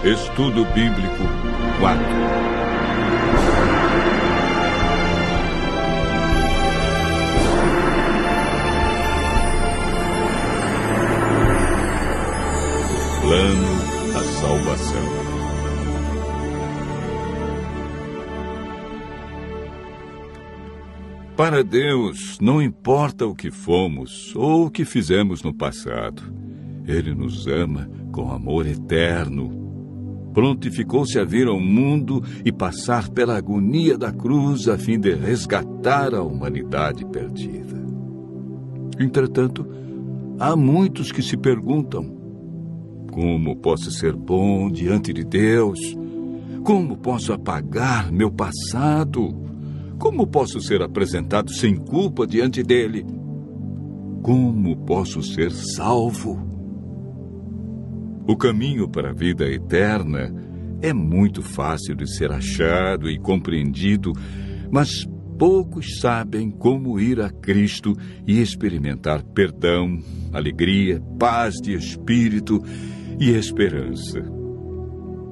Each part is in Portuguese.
Estudo Bíblico 4. Plano da salvação. Para Deus, não importa o que fomos ou o que fizemos no passado. Ele nos ama com amor eterno. Prontificou-se a vir ao mundo e passar pela agonia da cruz a fim de resgatar a humanidade perdida. Entretanto, há muitos que se perguntam: como posso ser bom diante de Deus? Como posso apagar meu passado? Como posso ser apresentado sem culpa diante dele? Como posso ser salvo? O caminho para a vida eterna é muito fácil de ser achado e compreendido, mas poucos sabem como ir a Cristo e experimentar perdão, alegria, paz de espírito e esperança.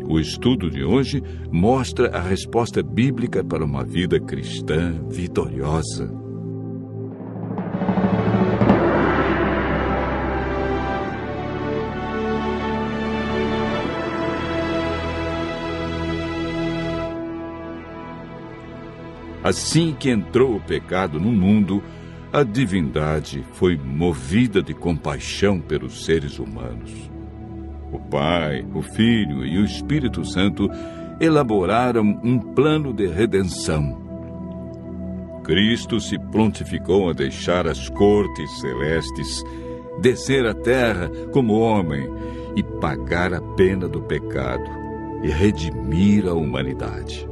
O estudo de hoje mostra a resposta bíblica para uma vida cristã vitoriosa. Assim que entrou o pecado no mundo, a divindade foi movida de compaixão pelos seres humanos. O Pai, o Filho e o Espírito Santo elaboraram um plano de redenção. Cristo se prontificou a deixar as cortes celestes, descer à terra como homem e pagar a pena do pecado e redimir a humanidade.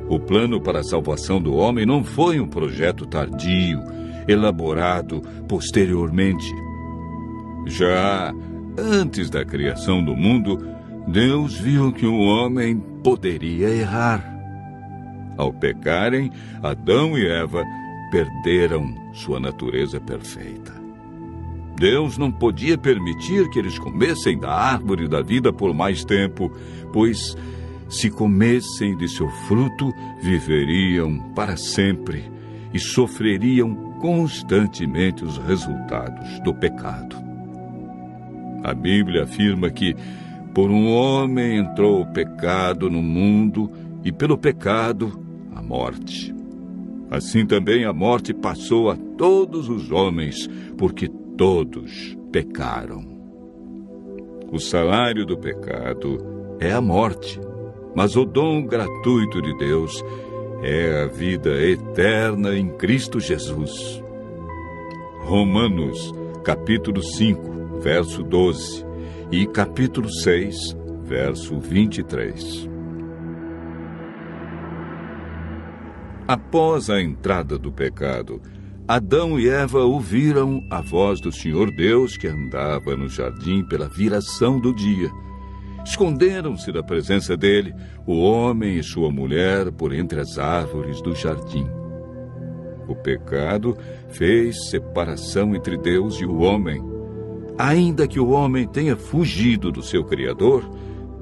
O plano para a salvação do homem não foi um projeto tardio, elaborado posteriormente. Já antes da criação do mundo, Deus viu que o homem poderia errar. Ao pecarem, Adão e Eva perderam sua natureza perfeita. Deus não podia permitir que eles comessem da árvore da vida por mais tempo, pois, se comessem de seu fruto, viveriam para sempre e sofreriam constantemente os resultados do pecado. A Bíblia afirma que por um homem entrou o pecado no mundo e pelo pecado a morte. Assim também a morte passou a todos os homens, porque todos pecaram. O salário do pecado é a morte, mas o dom gratuito de Deus é a vida eterna em Cristo Jesus. Romanos, capítulo 5. Verso 12 e capítulo 6, verso 23. Após a entrada do pecado, Adão e Eva ouviram a voz do Senhor Deus que andava no jardim pela viração do dia. Esconderam-se da presença dele, o homem e sua mulher, por entre as árvores do jardim. O pecado fez separação entre Deus e o homem. Ainda que o homem tenha fugido do seu Criador,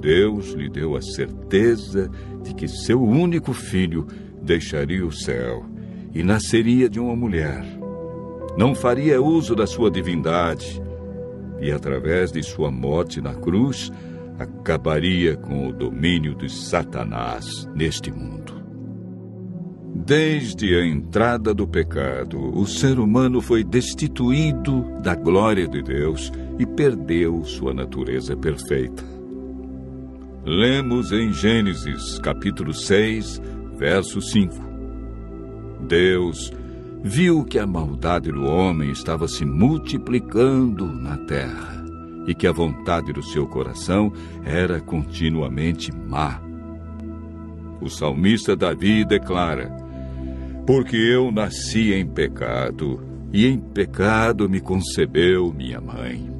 Deus lhe deu a certeza de que seu único filho deixaria o céu e nasceria de uma mulher. Não faria uso da sua divindade e, através de sua morte na cruz, acabaria com o domínio de Satanás neste mundo. Desde a entrada do pecado, o ser humano foi destituído da glória de Deus e perdeu sua natureza perfeita. Lemos em Gênesis, capítulo 6, verso 5. Deus viu que a maldade do homem estava se multiplicando na terra e que a vontade do seu coração era continuamente má. O salmista Davi declara: porque eu nasci em pecado, e em pecado me concebeu minha mãe.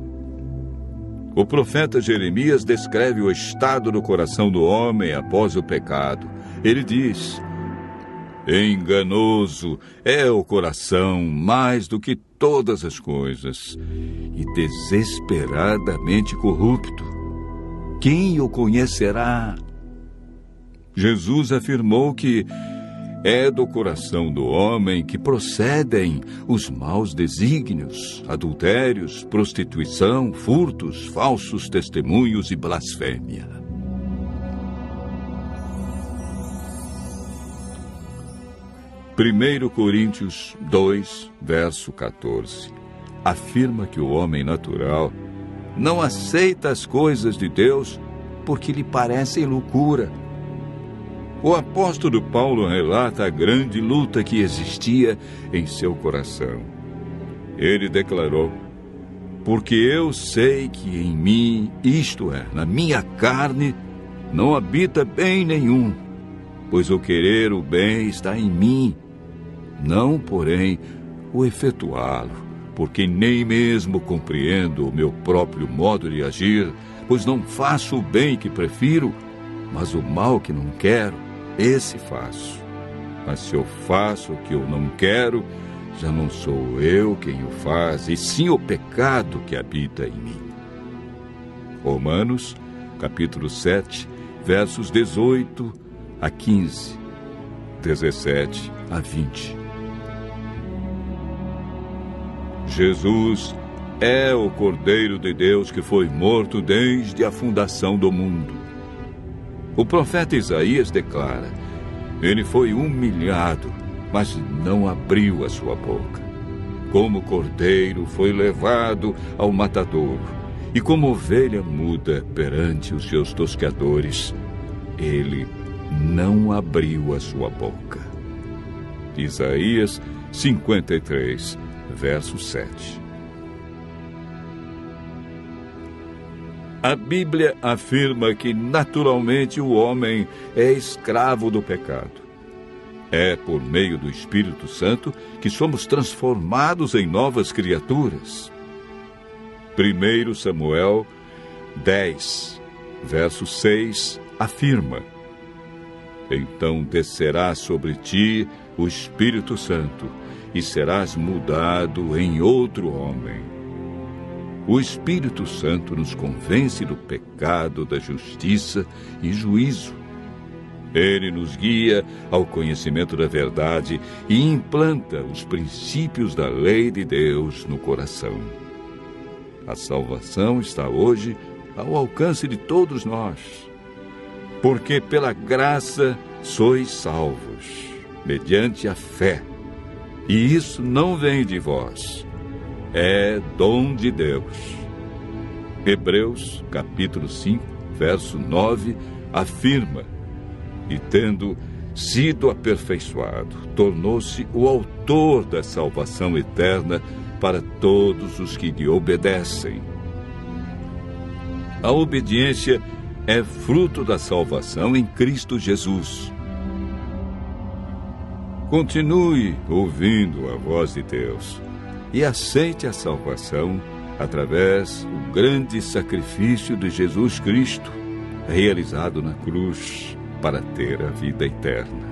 O profeta Jeremias descreve o estado do coração do homem após o pecado. Ele diz: enganoso é o coração mais do que todas as coisas, e desesperadamente corrupto. quem o conhecerá? Jesus afirmou que é do coração do homem que procedem os maus desígnios, adultérios, prostituição, furtos, falsos testemunhos e blasfêmia. Primeiro Coríntios 2, verso 14, afirma que o homem natural não aceita as coisas de Deus porque lhe parecem loucura. O apóstolo Paulo relata a grande luta que existia em seu coração. Ele declarou: porque eu sei que em mim, isto é, na minha carne, não habita bem nenhum, pois o querer o bem está em mim, não, porém, o efetuá-lo, porque nem mesmo compreendo o meu próprio modo de agir, pois não faço o bem que prefiro, mas o mal que não quero, esse faço. Mas se eu faço o que eu não quero, já não sou eu quem o faz, e sim o pecado que habita em mim. Romanos, capítulo 7, versos 18 a 15, 17 a 20. Jesus é o Cordeiro de Deus que foi morto desde a fundação do mundo. O profeta Isaías declara: ele foi humilhado, mas não abriu a sua boca. Como cordeiro foi levado ao matadouro, e como ovelha muda perante os seus tosqueadores, ele não abriu a sua boca. Isaías 53, verso 7. A Bíblia afirma que naturalmente o homem é escravo do pecado. É por meio do Espírito Santo que somos transformados em novas criaturas. 1 Samuel 10, verso 6, afirma: então descerá sobre ti o Espírito Santo, e serás mudado em outro homem. O Espírito Santo nos convence do pecado, da justiça e juízo. Ele nos guia ao conhecimento da verdade e implanta os princípios da lei de Deus no coração. A salvação está hoje ao alcance de todos nós, porque pela graça sois salvos, mediante a fé. E isso não vem de vós, é dom de Deus. Hebreus, capítulo 5, verso 9, afirma: e tendo sido aperfeiçoado, tornou-se o autor da salvação eterna para todos os que lhe obedecem. A obediência é fruto da salvação em Cristo Jesus. Continue ouvindo a voz de Deus e aceite a salvação através do grande sacrifício de Jesus Cristo, realizado na cruz para ter a vida eterna.